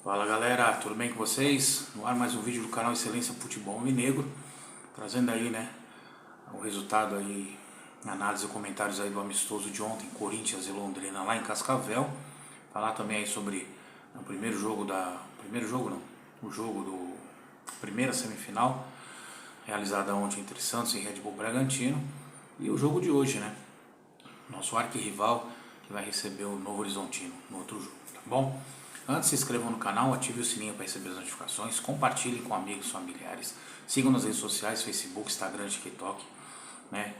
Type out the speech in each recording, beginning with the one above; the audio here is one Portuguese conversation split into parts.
Fala galera, tudo bem com vocês? No ar mais um vídeo do canal Excelência Futebol Alvinegro, trazendo aí, o resultado aí, análise e comentários aí do amistoso de ontem, Corinthians e Londrina lá em Cascavel. Falar também aí sobre o jogo do primeira semifinal, realizada ontem entre Santos e Red Bull Bragantino, e o jogo de hoje, nosso arquirrival que vai receber o Novo Horizontino no outro jogo, tá bom? Antes, se inscrevam no canal, ative o sininho para receber as notificações, compartilhem com amigos, familiares, sigam nas redes sociais, Facebook, Instagram, TikTok,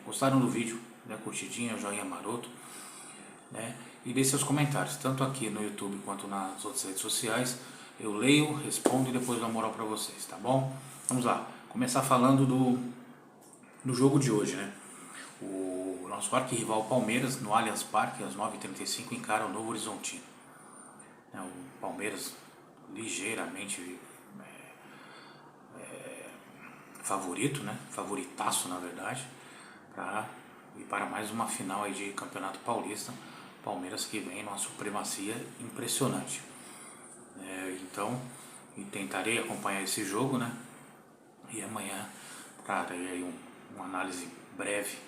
Gostaram do vídeo, dê a curtidinha, joinha maroto, e deixe seus comentários, tanto aqui no YouTube quanto nas outras redes sociais. Eu leio, respondo e depois dou uma moral para vocês, tá bom? Vamos lá, começar falando do jogo de hoje, O nosso arquirrival Palmeiras, no Allianz Parque, às 9h35, encara o Novo Horizontino. O Palmeiras ligeiramente favorito, favoritaço na verdade, para ir para mais uma final aí de Campeonato Paulista. Palmeiras que vem numa supremacia impressionante. Então, tentarei acompanhar esse jogo, e amanhã trarei aí uma análise breve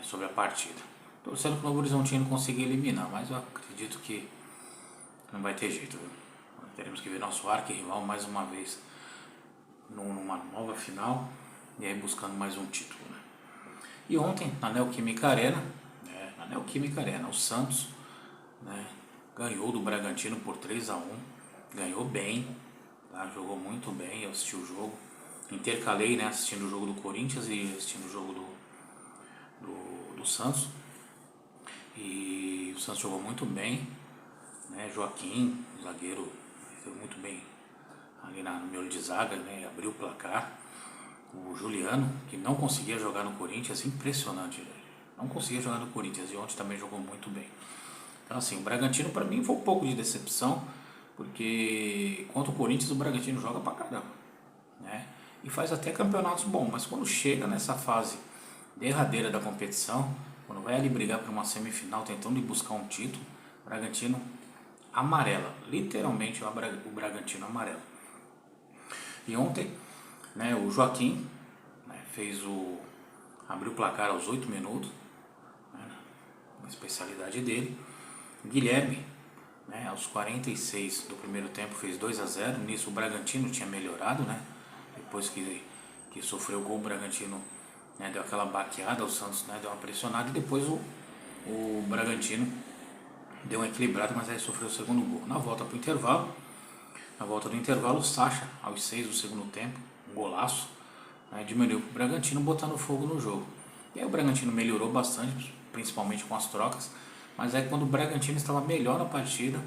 sobre a partida. Torcendo que o Novo Horizontino consiga eliminar, mas eu acredito que não vai ter jeito, viu? Teremos que ver nosso arquirrival mais uma vez numa nova final e aí buscando mais um título, E ontem, na Neoquímica Arena, o Santos, ganhou do Bragantino por 3-1, ganhou bem, jogou muito bem. Eu assisti o jogo, intercalei, assistindo o jogo do Corinthians e assistindo o jogo do Santos, e o Santos jogou muito bem, Joaquim, o zagueiro, foi muito bem ali no miolo de zaga, abriu o placar. O Juliano, que não conseguia jogar no Corinthians, impressionante, não conseguia jogar no Corinthians, e ontem também jogou muito bem. Então assim, o Bragantino para mim foi um pouco de decepção, porque contra o Corinthians o Bragantino joga pra caramba, e faz até campeonatos bons, mas quando chega nessa fase derradeira da competição, quando vai ali brigar por uma semifinal tentando ir buscar um título, o Bragantino amarela, literalmente o Bragantino amarelo. E ontem, o Joaquim abriu o placar aos 8 minutos, a especialidade dele. Guilherme, aos 46 do primeiro tempo, fez 2-0. Nisso o Bragantino tinha melhorado, depois que sofreu o gol, o Bragantino deu aquela baqueada, o Santos deu uma pressionada, e depois o Bragantino deu uma equilibrada, mas aí sofreu o segundo gol. Na volta do intervalo, o Sacha, aos 6 do segundo tempo, um golaço, diminuiu o Bragantino, botando fogo no jogo. E aí o Bragantino melhorou bastante, principalmente com as trocas, mas aí quando o Bragantino estava melhor na partida,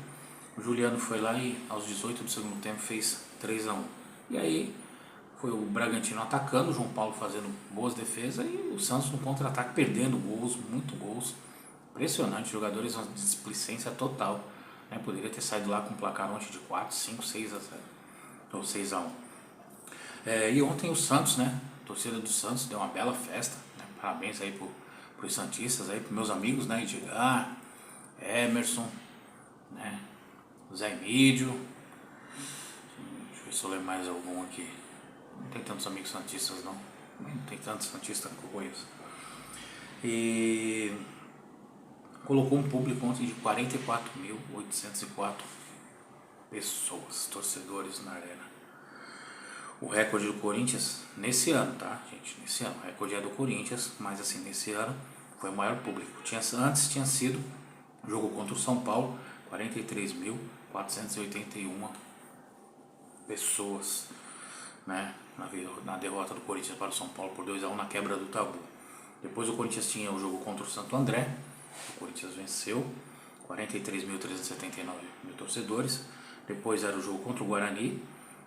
o Juliano foi lá e aos 18 do segundo tempo fez 3-1. E aí foi o Bragantino atacando, o João Paulo fazendo boas defesas, e o Santos no contra-ataque perdendo gols, muito gols. Impressionante, jogadores uma displicência total. Poderia ter saído lá com um placar ontem de 4, 5, 6-0 ou 6-1. E ontem o Santos, a torcida do Santos deu uma bela festa, parabéns aí pros santistas, aí pros meus amigos, Edgar, Emerson, Zé Emílio, deixa eu ver se eu lembro mais algum aqui. Não tem tantos amigos santistas não tem tantos santistas que eu conheço. E colocou um público ontem de 44.804 pessoas, torcedores na arena. O recorde do Corinthians, nesse ano, Nesse ano, o recorde é do Corinthians, mas assim, nesse ano foi o maior público. Antes tinha sido o jogo contra o São Paulo, 43.481 pessoas, na derrota do Corinthians para o São Paulo por 2-1 na quebra do tabu. Depois o Corinthians tinha o jogo contra o Santo André, o Corinthians venceu, 43.379 torcedores. Depois era o jogo contra o Guarani,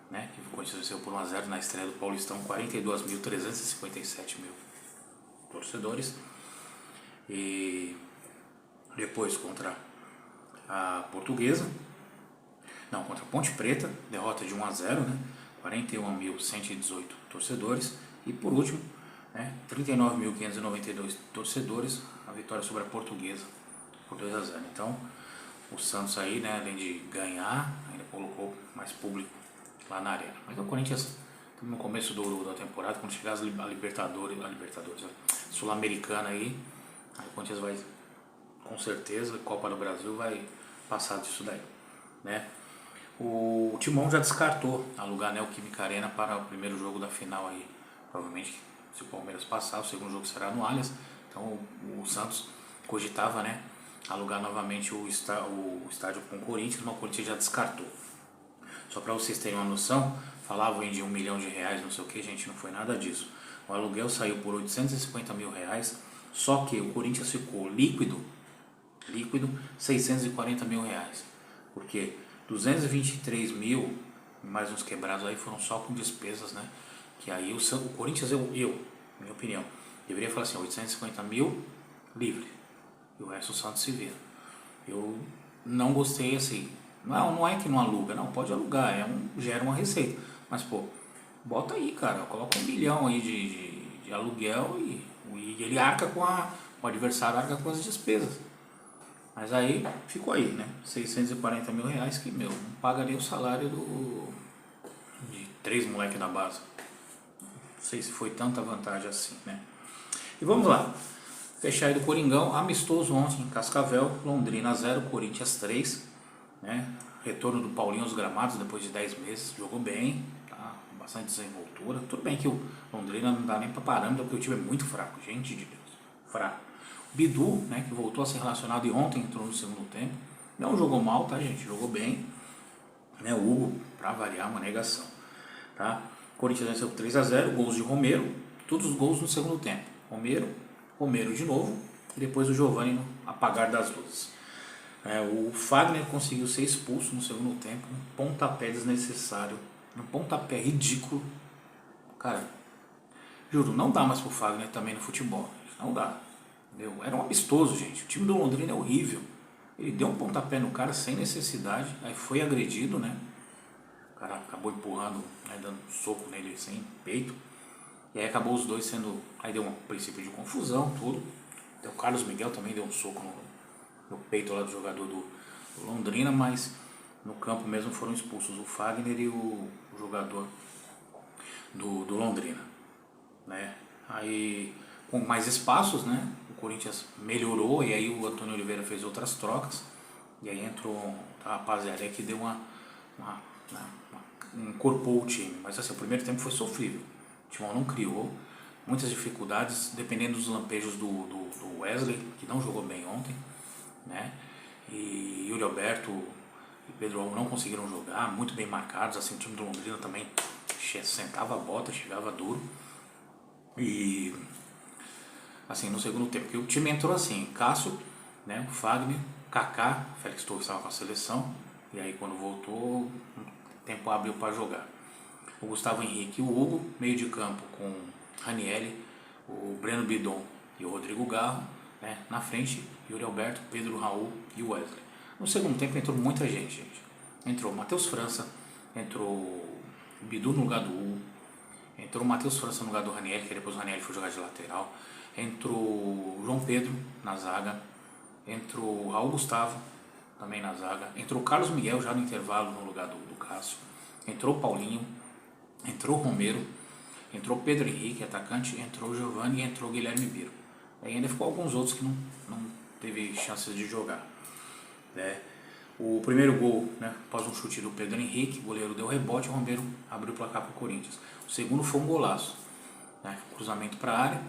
que o Corinthians venceu por 1-0 na estreia do Paulistão, 42.357 torcedores. E depois contra a Portuguesa, contra a Ponte Preta, derrota de 1-0, 41.118 torcedores. E por último, 39.592 torcedores, a vitória sobre a Portuguesa por 2-0. Então o Santos aí, além de ganhar, ainda colocou mais público lá na arena. Mas o Corinthians, no começo da temporada, quando chegar a Libertadores, a Sul-Americana aí o Corinthians vai, com certeza, Copa do Brasil vai passar disso daí, né? O Timão já descartou alugar a Neoquímica Arena para o primeiro jogo da final aí. Provavelmente, se o Palmeiras passar, o segundo jogo será no Allianz. Então o Santos cogitava, né, alugar novamente o estádio com o Corinthians, mas o Corinthians já descartou. Só para vocês terem uma noção, falavam de R$1 milhão, não sei o que, gente, não foi nada disso. O aluguel saiu por R$850 mil, só que o Corinthians ficou líquido R$640 mil. Porque 223 mil, mais uns quebrados aí, foram só com despesas, né? Que aí o Corinthians, minha opinião, deveria falar assim, 850 mil livre. E o resto o Santos se vira. Eu não gostei assim. Não é que não aluga, não, pode alugar, gera uma receita. Mas, pô, bota aí, cara, coloca R$1 milhão aí de aluguel e ele arca o adversário arca com as despesas. Mas aí, ficou aí, né, R$640 mil, que, não pagaria o salário de 3 moleques da base. Não sei se foi tanta vantagem assim, né. E vamos lá, fechar aí do Coringão, amistoso ontem em Cascavel, Londrina 0, Corinthians 3, né, retorno do Paulinho aos gramados depois de 10 meses, jogou bem, tá, bastante desenvoltura. Tudo bem que o Londrina não dá nem para parâmetro, porque o time é muito fraco, gente de Deus, fraco. Bidu, né, que voltou a ser relacionado e ontem entrou no segundo tempo, não jogou mal, tá, gente, jogou bem, né, o Hugo, para variar, uma negação, tá. Corinthians venceu 3-0, gols de Romero, todos os gols no segundo tempo, Romero de novo, e depois o Giovani no apagar das luzes. O Fagner conseguiu ser expulso no segundo tempo, um pontapé desnecessário, um pontapé ridículo. Cara, juro, não dá mais pro Fagner também no futebol, não dá, entendeu? Era um amistoso, gente, o time do Londrina é horrível. Ele deu um pontapé no cara sem necessidade, aí foi agredido, né? O cara acabou empurrando, né, dando um soco nele sem peito, e aí acabou os dois sendo, aí deu um princípio de confusão, tudo. Então, o Carlos Miguel também deu um soco no peito lá do jogador do Londrina, mas no campo mesmo foram expulsos o Fagner e o jogador do Londrina, né? Aí com mais espaços, né, o Corinthians melhorou e aí o Antônio Oliveira fez outras trocas e aí entrou a rapaziada que deu incorporou o time, mas assim, o primeiro tempo foi sofrível, o Timão não criou, muitas dificuldades, dependendo dos lampejos do Wesley, que não jogou bem ontem, né? E Yuri Alberto e Pedro Alves não conseguiram jogar, muito bem marcados, assim, o time do Londrina também sentava a bota, chegava duro. E assim, no segundo tempo, porque o time entrou assim, Cássio, né, o Fagner, Kaká, Félix Torres estava com a seleção, e aí quando voltou, o tempo abriu para jogar. O Gustavo Henrique e o Hugo, meio de campo com Ranieri, o Breno Bidon e o Rodrigo Garro, né, na frente, Yuri Alberto, Pedro Raul e o Wesley. No segundo tempo entrou muita gente. Entrou o Matheus França, entrou o Bidu no lugar do Hugo, entrou o Matheus França no lugar do Ranieri, que depois o Ranieri foi jogar de lateral, entrou o João Pedro na zaga, entrou o Raul Gustavo também na zaga, entrou o Carlos Miguel já no intervalo no lugar do Cássio, entrou o Paulinho, entrou o Romero, entrou o Pedro Henrique, atacante, entrou o Giovani e entrou o Guilherme Biro. Aí ainda ficou alguns outros que não teve chances de jogar, né? O primeiro gol, né, após um chute do Pedro Henrique, o goleiro deu rebote, o Romero abriu o placar para o Corinthians. O segundo foi um golaço, né, cruzamento para a área,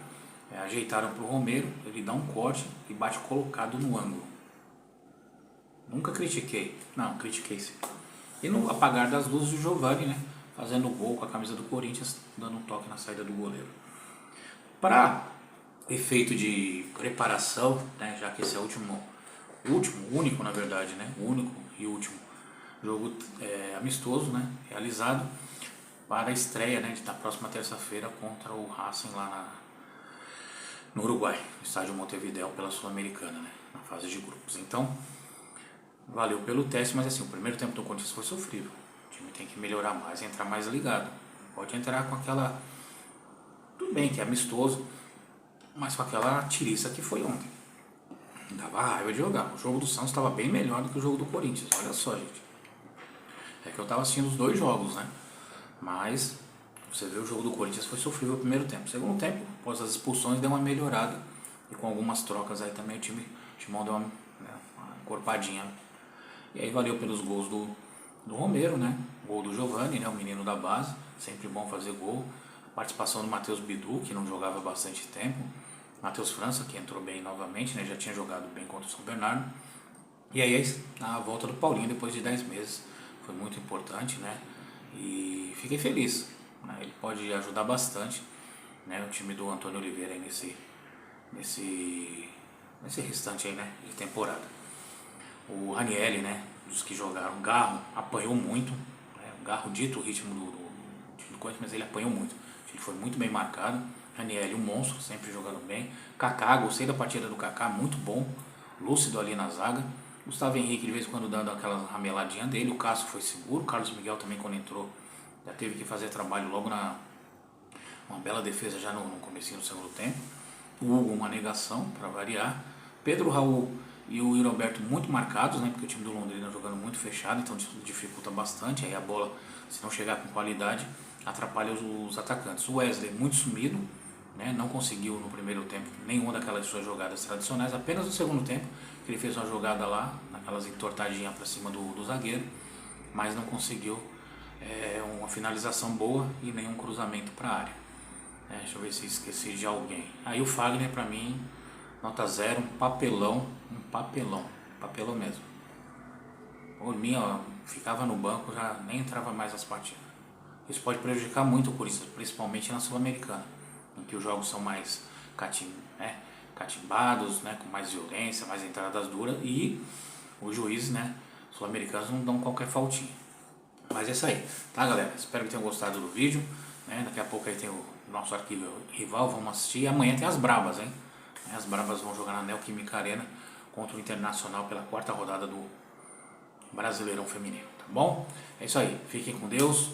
ajeitaram para o Romero, ele dá um corte e bate colocado no ângulo. Nunca critiquei, não, critiquei sim. E no apagar das luzes, o Giovani, né, fazendo o gol com a camisa do Corinthians, dando um toque na saída do goleiro. Para efeito de preparação, né, já que esse é o único na verdade, né, o único e último jogo amistoso, né, realizado para a estreia, né, da próxima terça-feira contra o Racing lá no Uruguai, no estádio Montevidéu, pela Sul-Americana, né, na fase de grupos. Então, valeu pelo teste, mas assim, o primeiro tempo do Corinthians foi sofrível. O time tem que melhorar mais, entrar mais ligado. Pode entrar com aquela, tudo bem que é amistoso, mas com aquela tiriça que foi ontem. Dava raiva de jogar. O jogo do Santos estava bem melhor do que o jogo do Corinthians. Olha só, gente. É que eu estava assistindo os dois jogos, né? Mas você vê, o jogo do Corinthians foi sofrível o primeiro tempo. Segundo tempo, após as expulsões, deu uma melhorada. E com algumas trocas aí também o Timão deu uma encorpadinha. E aí valeu pelos gols do Romero, né? Gol do Giovani, né? O menino da base. Sempre bom fazer gol. Participação do Matheus Bidu, que não jogava há bastante tempo. Matheus França, que entrou bem novamente, né? Já tinha jogado bem contra o São Bernardo. E aí a volta do Paulinho depois de 10 meses foi muito importante, né? E fiquei feliz, né? Ele pode ajudar bastante, né? O time do Antônio Oliveira aí nesse restante aí, né? De temporada. O Ranieri, né? Dos que jogaram, o Garro apanhou muito, né? O Garro dita o ritmo do time do Corinthians, mas ele apanhou muito. Ele foi muito bem marcado. Ranieri, um monstro, sempre jogando bem. Kaká, gostei da partida do Kaká, muito bom, lúcido ali na zaga. Gustavo Henrique de vez em quando dando aquela rameladinha dele. O Cássio foi seguro. O Carlos Miguel também, quando entrou, já teve que fazer trabalho logo uma bela defesa já no comecinho do segundo tempo. O Hugo, uma negação para variar. Pedro Raul e o Yuri Alberto muito marcados, né? Porque o time do Londrina jogando muito fechado, então dificulta bastante. Aí a bola, se não chegar com qualidade, atrapalha os atacantes. O Wesley muito sumido, né? Não conseguiu no primeiro tempo nenhuma daquelas suas jogadas tradicionais. Apenas no segundo tempo que ele fez uma jogada lá, naquelas entortadinhas para cima do zagueiro, mas não conseguiu uma finalização boa e nenhum cruzamento para a área. Deixa eu ver se esqueci de alguém. Aí o Fagner, para mim, nota 0, um papelão mesmo. Por mim, ó, ficava no banco, já nem entrava mais nas partidas. Isso pode prejudicar muito o Corinthians, principalmente na Sul-Americana, em que os jogos são mais catimbados, né, com mais violência, mais entradas duras, e os juízes, né, sul-americanos não dão qualquer faltinha. Mas é isso aí, tá, galera? Espero que tenham gostado do vídeo, né? Daqui a pouco aí tem o nosso arquivo rival, vamos assistir. E amanhã tem as Brabas, hein? As Brabas vão jogar na Neoquímica Arena contra o Internacional pela 4ª rodada do Brasileirão Feminino, tá bom? É isso aí, fiquem com Deus.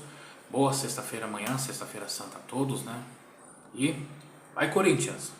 Boa sexta-feira amanhã, sexta-feira santa a todos, né? E vai Corinthians!